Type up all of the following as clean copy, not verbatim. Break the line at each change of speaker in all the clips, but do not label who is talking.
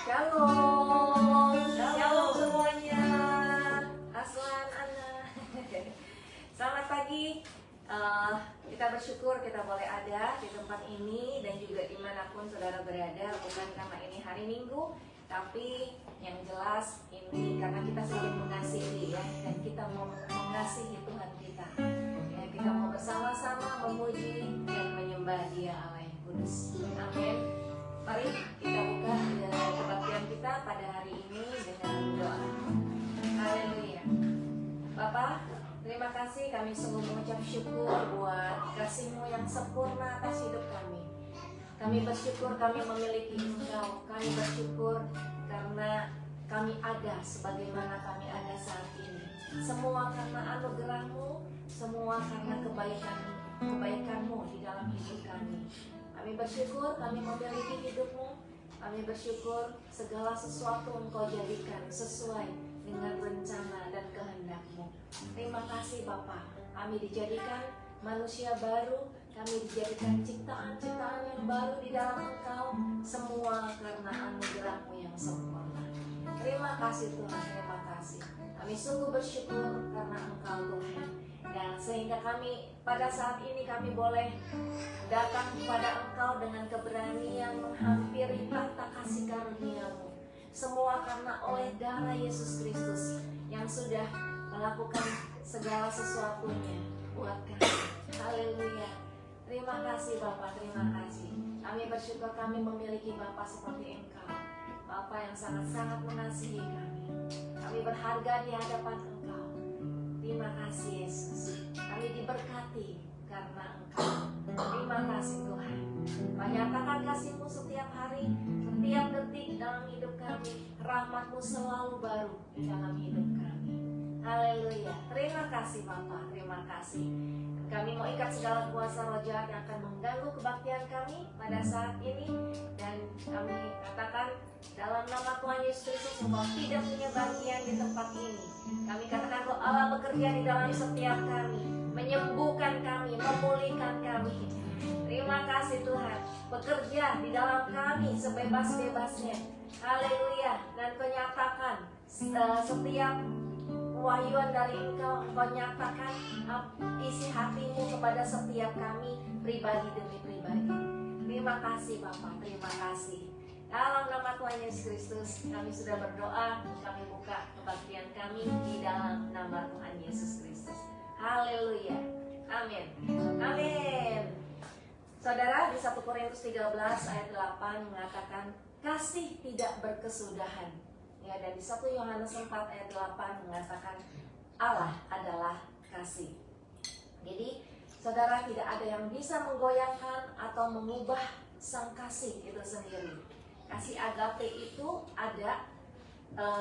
Shalom,
Shalom
semuanya. Aslan, Ana. Selamat pagi. Kita bersyukur kita boleh ada di tempat ini dan juga dimanapun saudara berada. Bukan karena ini hari Minggu, tapi yang jelas ini karena kita saling mengasihi ya, dan kita mau mengasihi Tuhan kita. Ya, kita mau bersama-sama memuji dan menyembah Dia Allah yang kudus. Amin. Mari kita buka kebaktian kita pada hari ini dengan doa. Haleluya. Bapak, terima kasih, kami sungguh mengucap syukur buat kasih-Mu yang sempurna atas hidup kami. Kami bersyukur kami memiliki Engkau. Kami bersyukur karena kami ada sebagaimana kami ada saat ini. Semua karena anugerah-Mu, semua karena kebaikan-Mu di dalam hidup kami. Kami bersyukur kami memiliki hidup-Mu. Kami bersyukur segala sesuatu Engkau jadikan sesuai dengan rencana dan kehendak-Mu. Terima kasih Bapa. Kami dijadikan manusia baru. Kami dijadikan ciptaan-ciptaan yang baru di dalam Engkau. Semua karena anugerah-Mu yang sempurna. Terima kasih Tuhan, terima kasih. Kami sungguh bersyukur karena Engkau Tuhan. Dan sehingga kami pada saat ini kami boleh datang kepada Engkau dengan keberanian menghampiri tahta kasih karunia-Mu. Semua karena oleh darah Yesus Kristus yang sudah melakukan segala sesuatunya buat kami. Haleluya. Terima kasih Bapak, terima kasih. Kami bersyukur kami memiliki Bapak seperti Engkau. Bapak yang sangat-sangat mengasihi kami. Kami berharga di hadapan Engkau. Terima kasih Yesus. Kami diberkati karena Engkau. Terima kasih Tuhan. Menyatakan kasih-Mu setiap hari, setiap detik dalam hidup kami. Rahmat-Mu selalu baru di dalam hidup kami. Haleluya. Terima kasih Bapak, terima kasih. Kami mau ikat segala kuasa roh jahat yang akan mengganggu kebaktian kami pada saat ini. Dan kami katakan dalam nama Tuhan Yesus Kristus, Engkau tidak punya bagian di tempat ini. Kami katakan Roh Allah bekerja di dalam setiap kami, menyembuhkan kami, memulihkan kami. Terima kasih Tuhan, bekerja di dalam kami sebebas-bebasnya. Haleluya. Dan Kau nyatakan setiap wahyuan dari Engkau nyatakan isi hati-Mu kepada setiap kami, pribadi demi pribadi. Terima kasih Bapak, terima kasih. Dalam nama Tuhan Yesus Kristus kami sudah berdoa. Kami buka kebaktian kami di dalam nama Tuhan Yesus Kristus. Haleluya. Amin. Amin. Saudara, di 1 Korintus 13 ayat 8 mengatakan kasih tidak berkesudahan. Ya, dan di 1 Yohanes 4 ayat 8 mengatakan Allah adalah kasih. Jadi saudara, tidak ada yang bisa menggoyahkan atau mengubah sang kasih itu sendiri. Kasih agape itu ada,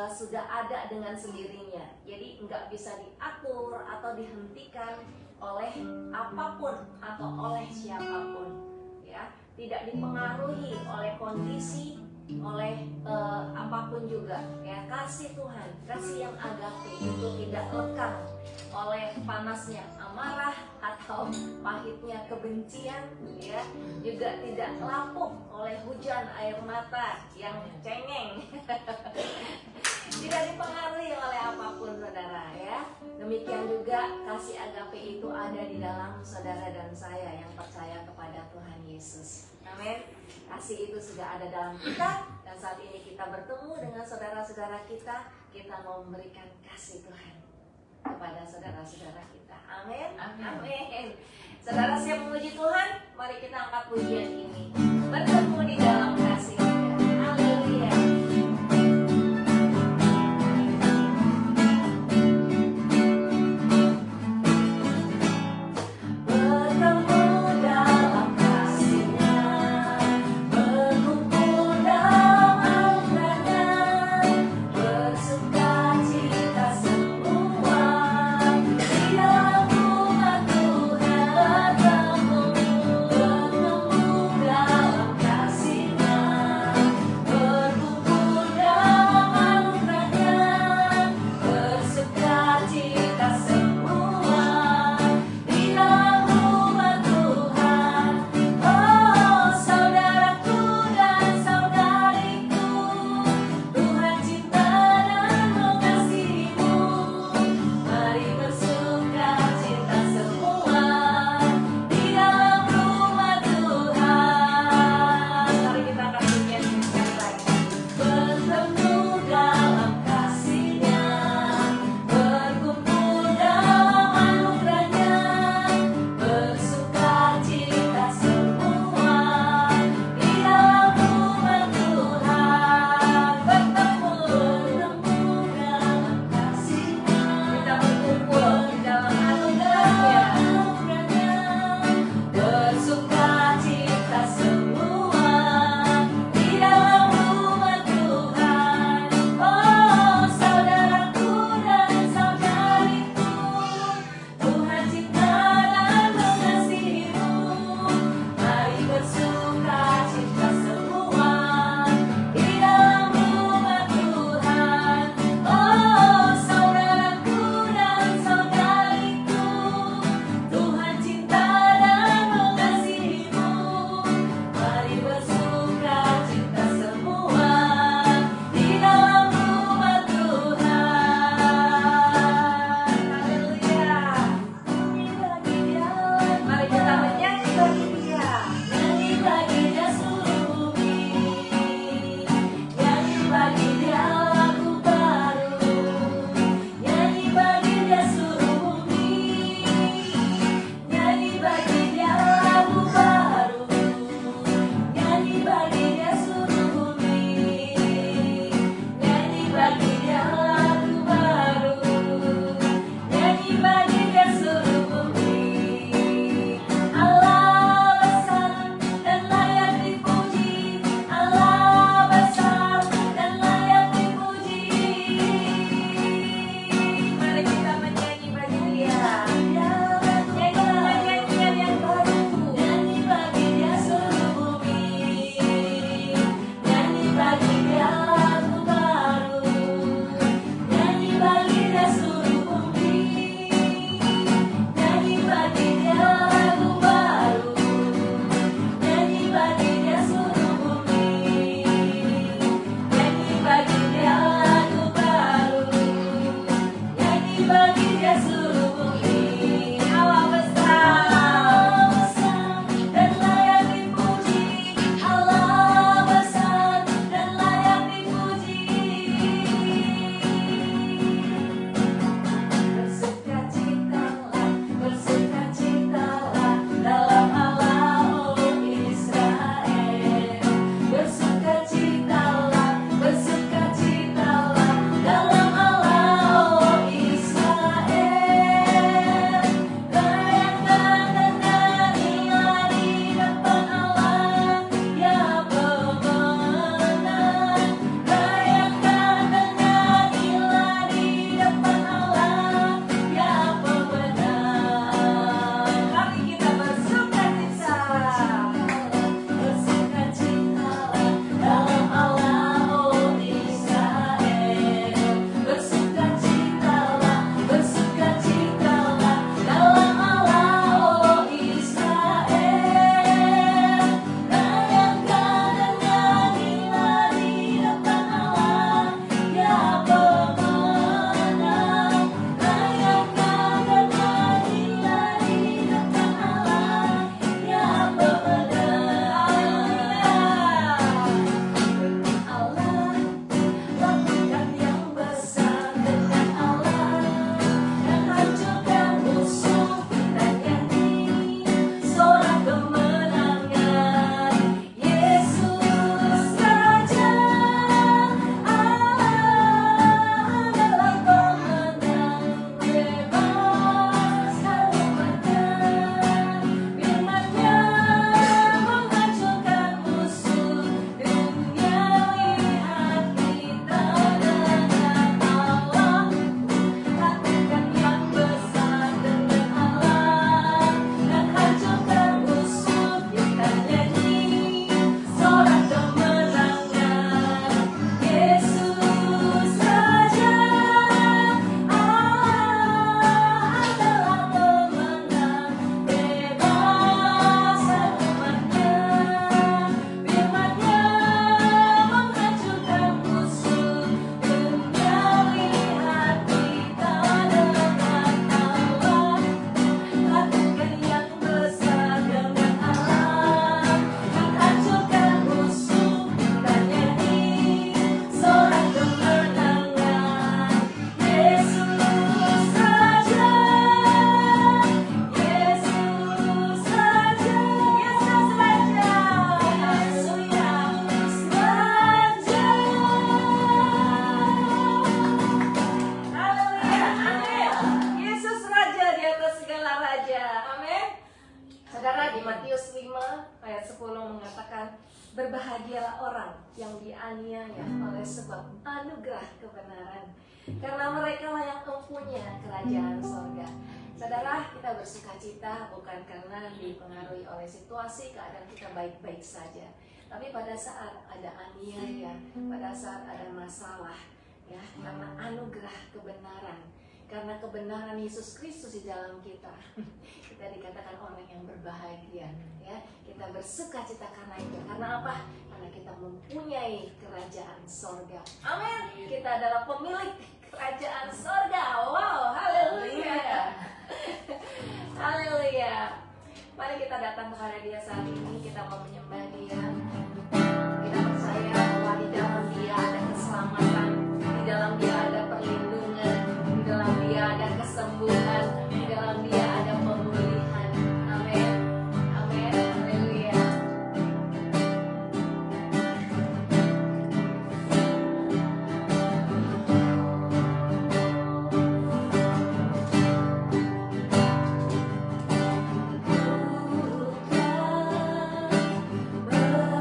sudah ada dengan sendirinya. Jadi nggak bisa diatur atau dihentikan oleh apapun atau oleh siapapun. Ya, tidak dipengaruhi oleh kondisi, oleh apapun juga. Ya, kasih Tuhan, kasih yang agape itu tidak lekang oleh panasnya amarah atau pahitnya kebencian, ya, juga tidak lapuk oleh hujan air mata yang cengeng. Tidak dipengaruhi oleh apapun saudara, ya. Demikian juga kasih agape itu ada di dalam saudara dan saya yang percaya kepada Tuhan Yesus. Amin. Kasih itu sudah ada dalam kita, dan saat ini kita bertemu dengan saudara-saudara kita. Kita mau memberikan kasih Tuhan kepada saudara-saudara kita. Amin. Amin. Saudara siap memuji Tuhan? Mari kita angkat pujian ini. Bertemu di dalam kasih. Haleluya. Kasih Berbahagialah orang yang dianiaya oleh sebab anugerah kebenaran, karena mereka lah yang mempunyai kerajaan sorga. Saudara, kita bersuka cita bukan karena dipengaruhi oleh situasi keadaan kita baik-baik saja, tapi pada saat ada aniaya, pada saat ada masalah, ya, karena anugerah kebenaran, karena kebenaran Yesus Kristus di dalam kita, kita dikatakan orang yang berbahagia, ya. Kita bersuka cita karena itu. Karena apa? Karena kita mempunyai kerajaan sorga. Amin. Kita adalah pemilik kerajaan sorga. Wow, haleluya. Haleluya. Mari kita datang kepada Dia saat ini. Kita mau menyembah Dia. Kita percaya bahwa di dalam Dia ada keselamatan, di dalam Dia ada perlindungan, di dalam Dia ada kesembuhan, di dalam Dia ada pemulihan. Amin. Amin. Haleluya. Bukan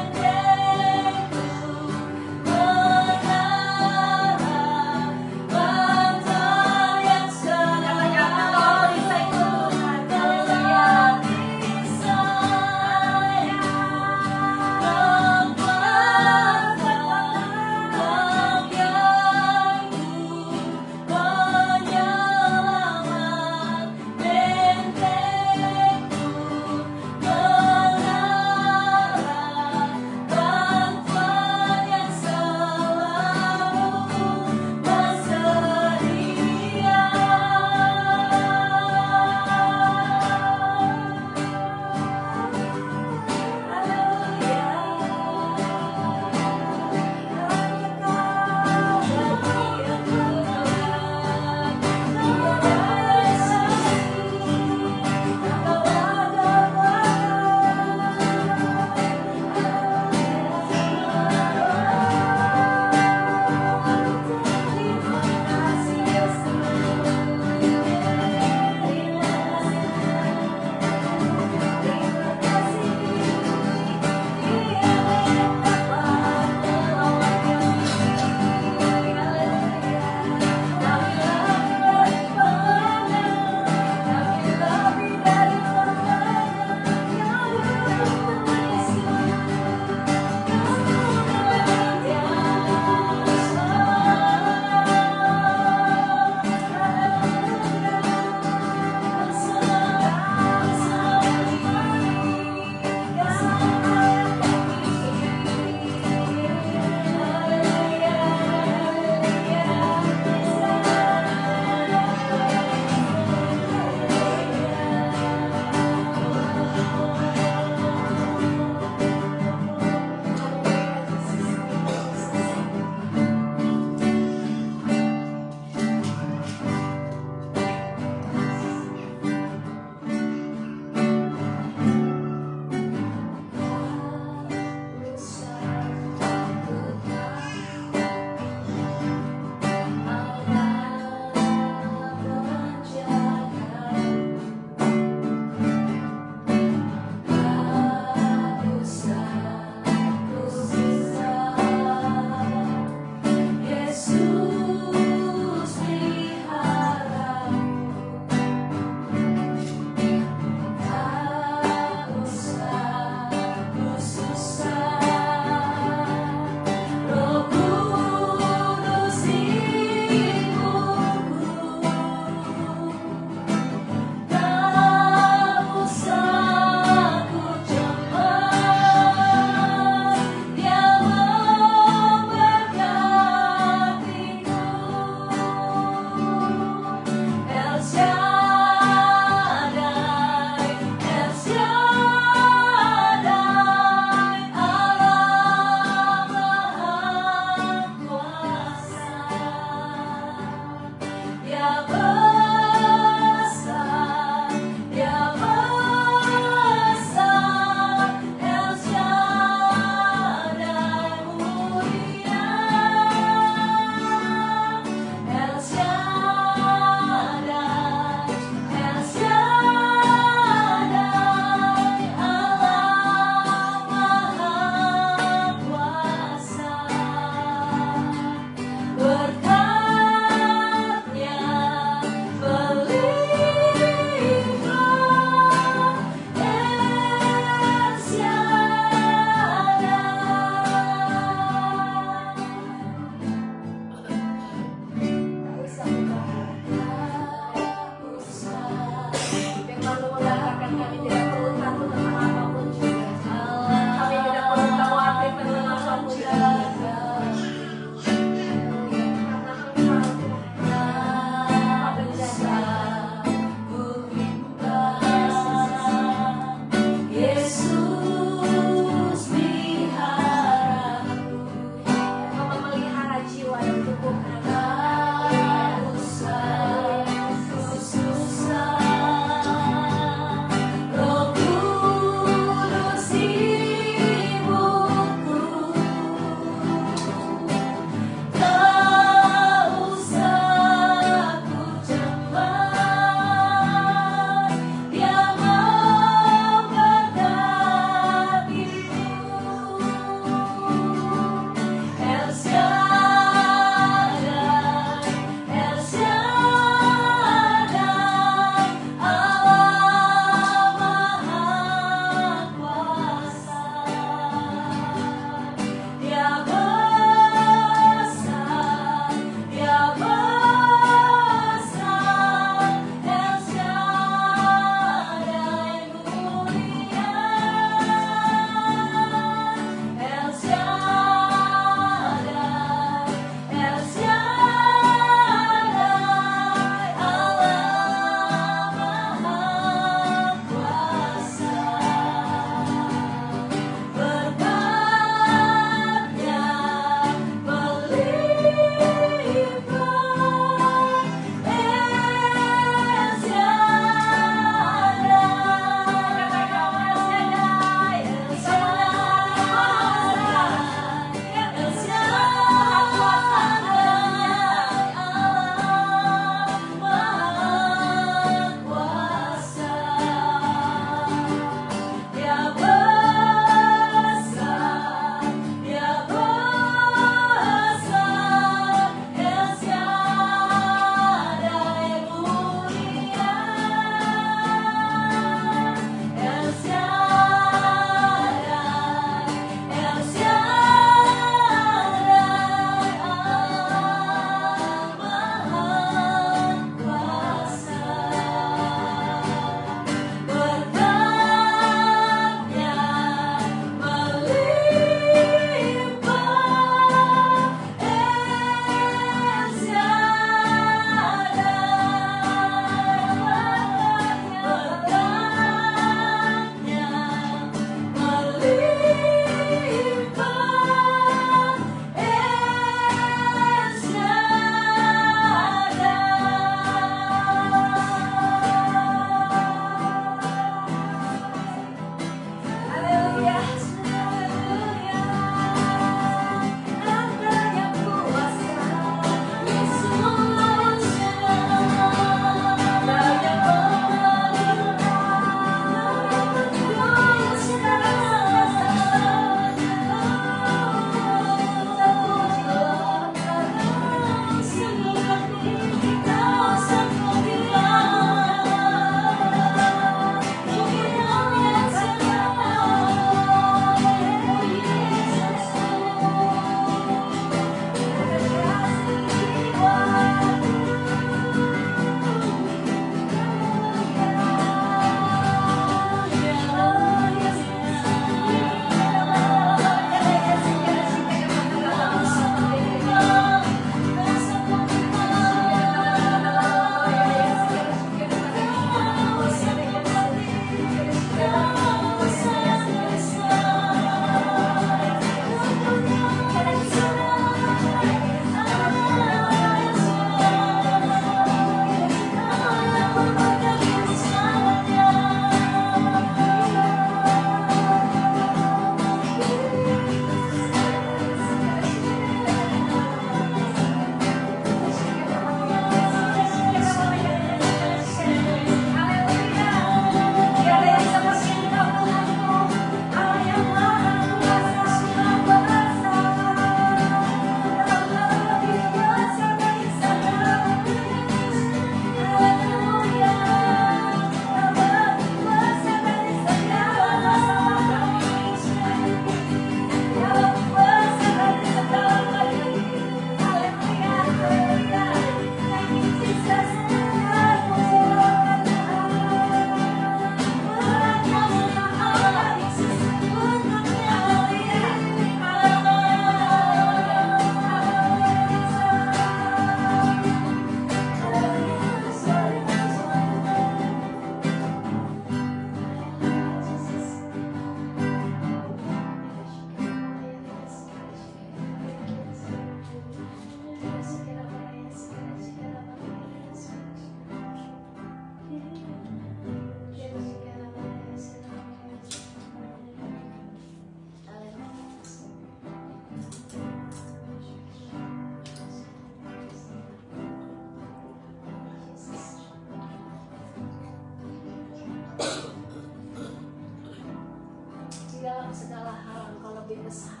dalam segala hal Engkau lebih besar.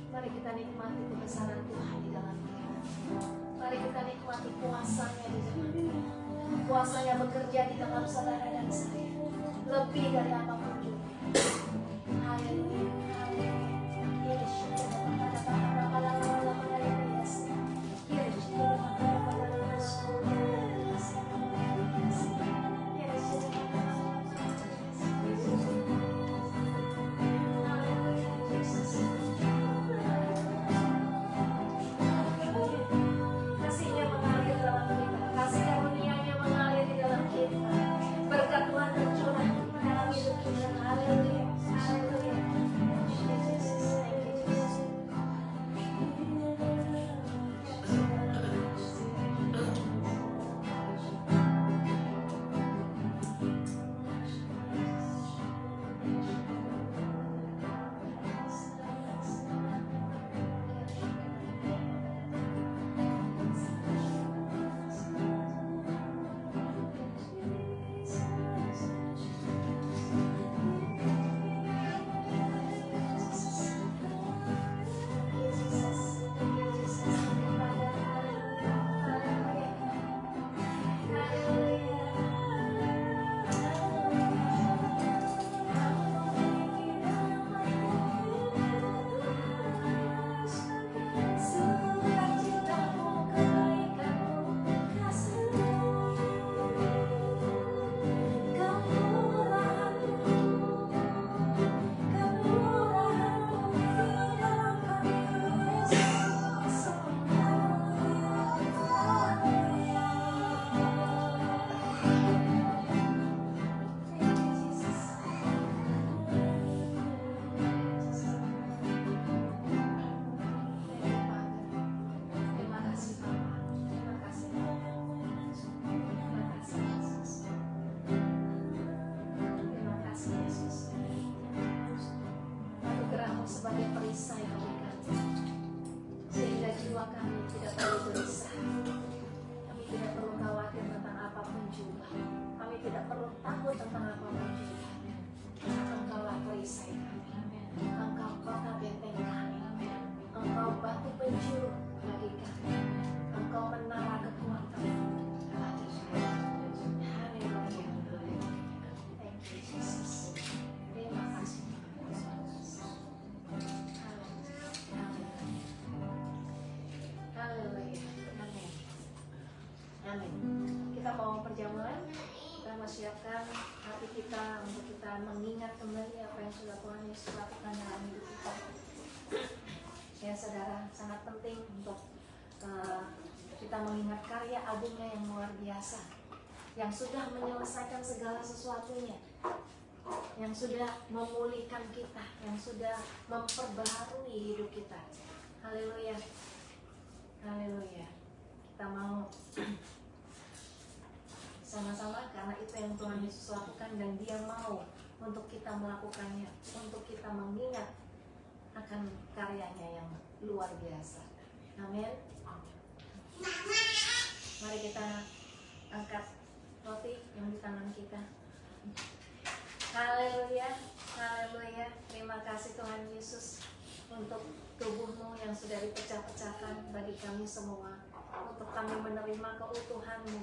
Mari kita nikmati kebesaran Tuhan di dalam kita. Mari kita nikmati kuasa-Nya di dalam kita. Kuasa-Nya bekerja di dalam saudara dan saya, lebih dari apapun juga. Haleluya, haleluya. Yesus, kasih-Nya mengalir dalam kita, kasih karunia-Nya mengalir di dalam kita. Berkat Tuhan tercurah dalam hidup kita. Haleluya, haleluya. Sebagai perisai bagi kami, sehingga jiwa kami tidak perlu gelisah. Kami tidak perlu khawatir tentang apapun juga. Kami tidak perlu takut tentang apapun juga. Engkaulah perisai kami. Engkau kota benteng kami. Engkau batu penjuru bagi kami. Engkau menara kekuatan bagi kami. Haleluya. Thank you Jesus. Terima kasih. Haleluya. Amin. Amin. Kita mau perjamuan. Kita mempersiapkan hati kita untuk kita mengingat kembali apa yang sudah Tuhan Yesus lakukan dalam hidup kita. Ya saudara, sangat penting untuk kita mengingat karya agungnya yang luar biasa, yang sudah menyelesaikan segala sesuatunya, yang sudah memulihkan kita, yang sudah memperbaharui hidup kita. Haleluya. Haleluya. Kita mau sama-sama, karena itu yang Tuhan Yesus lakukan dan Dia mau untuk kita melakukannya, untuk kita mengingat akan karyanya yang luar biasa. Amin. Mari kita angkat roti yang di tangan kita. Haleluya, haleluya. Terima kasih Tuhan Yesus untuk tubuh-Mu yang sudah dipecah-pecahkan bagi kami semua, untuk kami menerima keutuhan-Mu.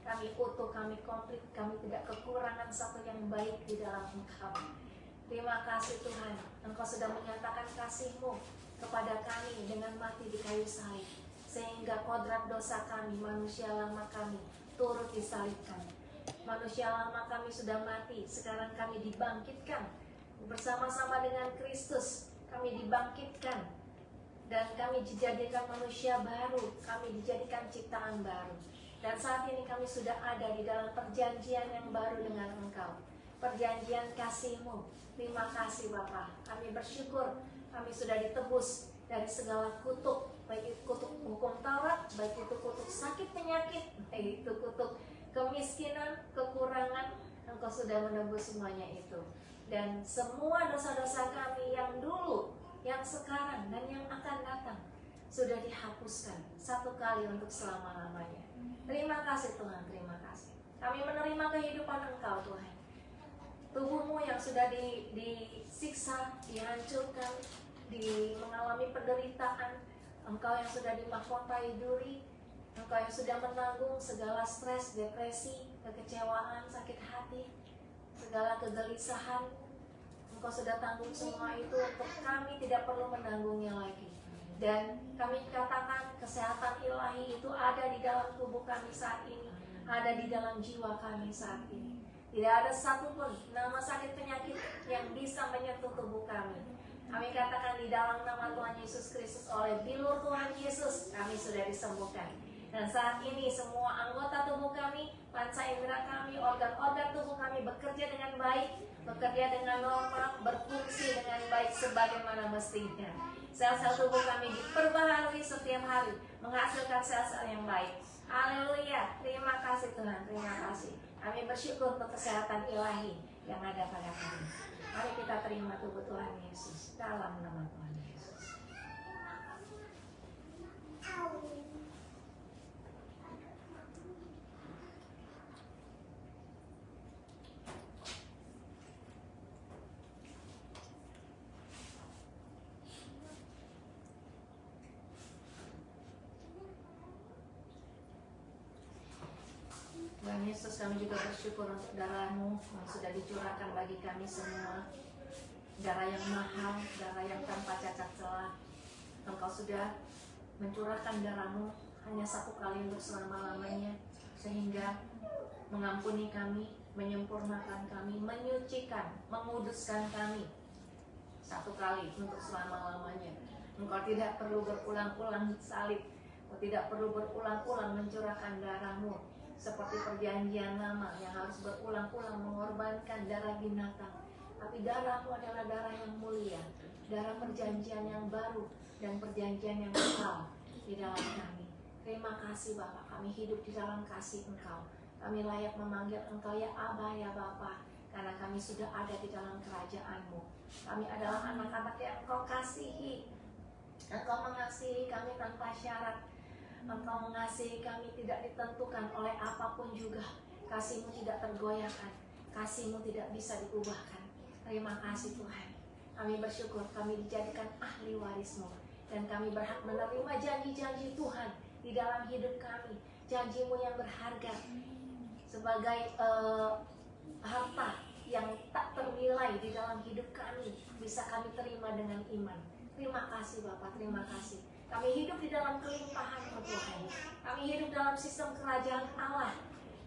Kami utuh, kami komplit, kami tidak kekurangan satu yang baik di dalam Engkau. Terima kasih Tuhan, Engkau sudah menyatakan kasih-Mu kepada kami dengan mati di kayu salib, sehingga kodrat dosa kami, manusia lama kami, turut disalibkan. Manusia lama kami sudah mati, sekarang kami dibangkitkan bersama-sama dengan Kristus. Kami dibangkitkan dan kami dijadikan manusia baru, kami dijadikan ciptaan baru. Dan saat ini kami sudah ada di dalam perjanjian yang baru dengan Engkau, perjanjian kasih-Mu. Terima kasih Bapa, kami bersyukur kami sudah ditebus dari segala kutuk, baik itu kutuk hukum Taurat, baik itu kutuk sakit penyakit, baik itu kutuk kemiskinan, kekurangan. Engkau sudah menebus semuanya itu. Dan semua dosa-dosa kami yang dulu, yang sekarang, dan yang akan datang sudah dihapuskan satu kali untuk selama-lamanya. Terima kasih Tuhan, terima kasih. Kami menerima kehidupan Engkau Tuhan. tubuhmu yang sudah disiksa, dihancurkan, mengalami penderitaan, engkau yang sudah dimahkotai duri, engkau yang sudah menanggung segala stres, depresi, kekecewaan, sakit hati, segala kegelisahan, engkau sudah tanggung semua itu untuk kami tidak perlu menanggungnya lagi. Dan kami katakan kesehatan ilahi itu ada di dalam tubuh kami saat ini, ada di dalam jiwa kami saat ini. Tidak ada satupun nama sakit penyakit yang bisa menyentuh tubuh kami. Kami katakan di dalam nama Tuhan Yesus Kristus, oleh bilur Tuhan Yesus kami sudah disembuhkan. Dan saat ini semua anggota tubuh kami, panca indera kami, organ-organ tubuh kami bekerja dengan baik, bekerja dengan normal, berfungsi dengan baik sebagaimana mestinya. Sel-sel tubuh kami diperbaharui setiap hari, menghasilkan sel-sel yang baik. Haleluya, terima kasih Tuhan, terima kasih. Kami bersyukur untuk kesehatan ilahi yang ada pada kami. Mari kita terima tubuh Tuhan Yesus dalam nama Tuhan Yesus. Tuhan Yesus, kami juga bersyukur untuk darah-Mu yang sudah dicurahkan bagi kami semua. Darah yang mahal, darah yang tanpa cacat celah. Engkau sudah mencurahkan darah-Mu hanya satu kali untuk selama-lamanya, sehingga mengampuni kami, menyempurnakan kami, menyucikan, menguduskan kami satu kali untuk selama-lamanya. Engkau tidak perlu berulang-ulang salib, Engkau tidak perlu berulang-ulang mencurahkan darah-Mu seperti perjanjian lama yang harus berulang-ulang mengorbankan darah binatang. Tapi darah-Mu adalah darah yang mulia, darah perjanjian yang baru dan perjanjian yang kekal di dalam kami. Terima kasih Bapa, kami hidup di dalam kasih Engkau. Kami layak memanggil Engkau ya Abah, ya Bapa, karena kami sudah ada di dalam kerajaan-Mu. Kami adalah anak-anak yang Engkau kasihi. Engkau mengasihi kami tanpa syarat. Engkau mengasihi kami tidak ditentukan oleh apapun juga. Kasih-Mu tidak tergoyahkan, kasih-Mu tidak bisa diubahkan. Terima kasih Tuhan. Kami bersyukur kami dijadikan ahli waris-Mu, dan kami berhak menerima janji-janji Tuhan di dalam hidup kami. Janji-Mu yang berharga sebagai harta yang tak ternilai di dalam hidup kami, bisa kami terima dengan iman. Terima kasih Bapak, terima kasih. Kami hidup di dalam kelimpahan-Mu Tuhan. Kami hidup dalam sistem kerajaan Allah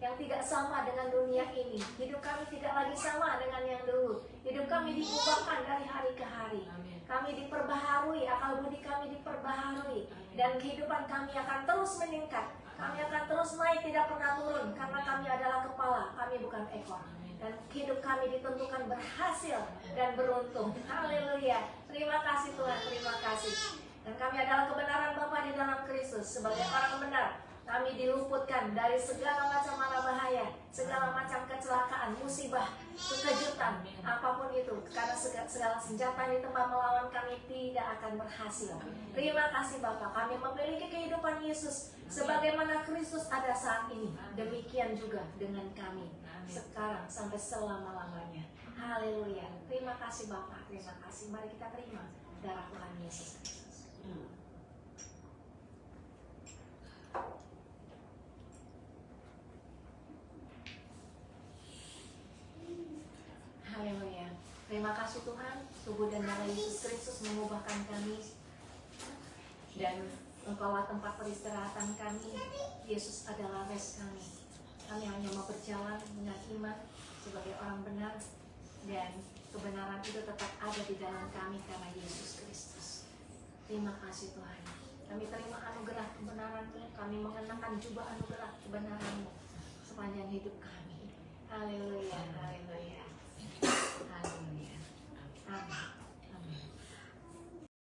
yang tidak sama dengan dunia ini. Hidup kami tidak lagi sama dengan yang dulu. Hidup kami diubahkan dari hari ke hari. Kami diperbaharui, akal budi kami diperbaharui, dan kehidupan kami akan terus meningkat. Kami akan terus naik, tidak pernah turun, karena kami adalah kepala, kami bukan ekor. Dan hidup kami ditentukan berhasil dan beruntung. Haleluya. Terima kasih Tuhan, terima kasih. Dan kami adalah kebenaran Bapa di dalam Kristus. Sebagai orang benar, kami diluputkan dari segala macam mara bahaya, segala macam kecelakaan, musibah, kekejutan, apapun itu. Karena segala senjata yang ditembak melawan kami tidak akan berhasil. Terima kasih Bapa, kami memiliki kehidupan Yesus sebagaimana Kristus ada saat ini. Demikian juga dengan kami sekarang sampai selama-lamanya. Haleluya. Terima kasih Bapa, terima kasih. Mari kita terima darah Tuhan Yesus Kristus. Haleluya. Terima kasih Tuhan, tubuh dan darah Yesus Kristus mengubahkan kami, dan Engkaulah tempat peristirahatan kami. Yesus adalah rest kami. Kami hanya mau berjalan dengan iman sebagai orang benar, dan kebenaran itu tetap ada di dalam kami karena Yesus Kristus. Terima kasih Tuhan. Kami terima anugerah kebenaran-Mu. Kami mengenakan jubah anugerah kebenaran-Mu sepanjang hidup kami. Haleluya, haleluya.